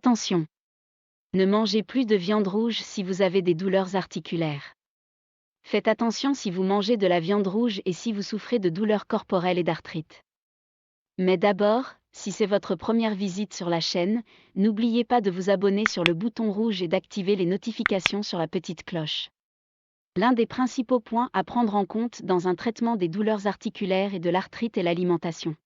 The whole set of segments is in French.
Attention! Ne mangez plus de viande rouge si vous avez des douleurs articulaires. Faites attention si vous mangez de la viande rouge et si vous souffrez de douleurs corporelles et d'arthrite. Mais d'abord, si c'est votre première visite sur la chaîne, n'oubliez pas de vous abonner sur le bouton rouge et d'activer les notifications sur la petite cloche. L'un des principaux points à prendre en compte dans un traitement des douleurs articulaires et de l'arthrite est l'alimentation.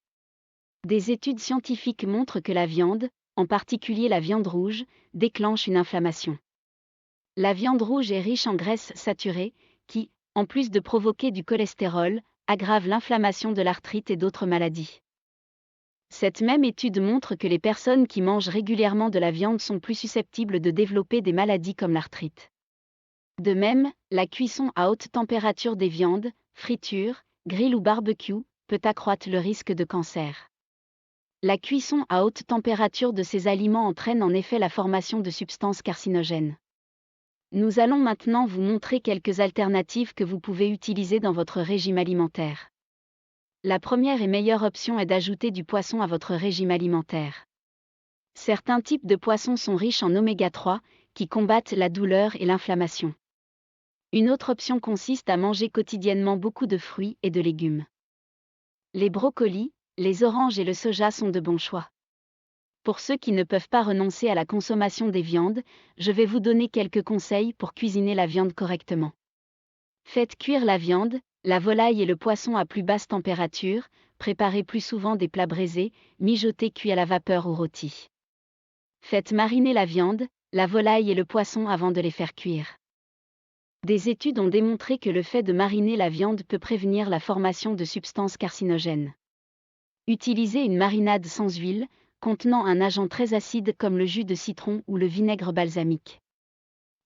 Des études scientifiques montrent que la viande, en particulier la viande rouge, déclenche une inflammation. La viande rouge est riche en graisses saturées, qui, en plus de provoquer du cholestérol, aggravent l'inflammation de l'arthrite et d'autres maladies. Cette même étude montre que les personnes qui mangent régulièrement de la viande sont plus susceptibles de développer des maladies comme l'arthrite. De même, la cuisson à haute température des viandes, friture, grill ou barbecue, peut accroître le risque de cancer. La cuisson à haute température de ces aliments entraîne en effet la formation de substances carcinogènes. Nous allons maintenant vous montrer quelques alternatives que vous pouvez utiliser dans votre régime alimentaire. La première et meilleure option est d'ajouter du poisson à votre régime alimentaire. Certains types de poissons sont riches en oméga 3, qui combattent la douleur et l'inflammation. Une autre option consiste à manger quotidiennement beaucoup de fruits et de légumes. Les brocolis, les oranges et le soja sont de bons choix. Pour ceux qui ne peuvent pas renoncer à la consommation des viandes, je vais vous donner quelques conseils pour cuisiner la viande correctement. Faites cuire la viande, la volaille et le poisson à plus basse température, préparez plus souvent des plats braisés, mijotés cuits à la vapeur ou rôtis. Faites mariner la viande, la volaille et le poisson avant de les faire cuire. Des études ont démontré que le fait de mariner la viande peut prévenir la formation de substances carcinogènes. Utilisez une marinade sans huile, contenant un agent très acide comme le jus de citron ou le vinaigre balsamique.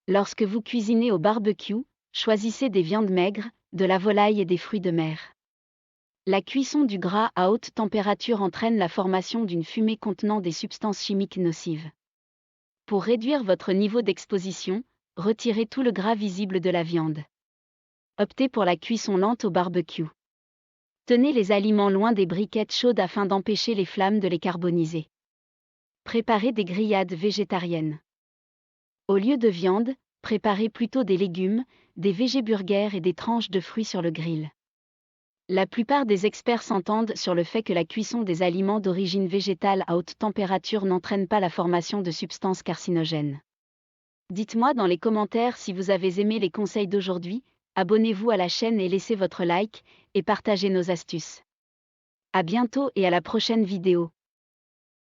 Lorsque vous cuisinez au barbecue, choisissez des viandes maigres, de la volaille et des fruits de mer. La cuisson du gras à haute température entraîne la formation d'une fumée contenant des substances chimiques nocives. Pour réduire votre niveau d'exposition, retirez tout le gras visible de la viande. Optez pour la cuisson lente au barbecue. Tenez les aliments loin des briquettes chaudes afin d'empêcher les flammes de les carboniser. Préparez des grillades végétariennes. Au lieu de viande, préparez plutôt des légumes, des végéburgers et des tranches de fruits sur le grill. La plupart des experts s'entendent sur le fait que la cuisson des aliments d'origine végétale à haute température n'entraîne pas la formation de substances carcinogènes. Dites-moi dans les commentaires si vous avez aimé les conseils d'aujourd'hui, abonnez-vous à la chaîne et laissez votre like, et partagez nos astuces. À bientôt et à la prochaine vidéo.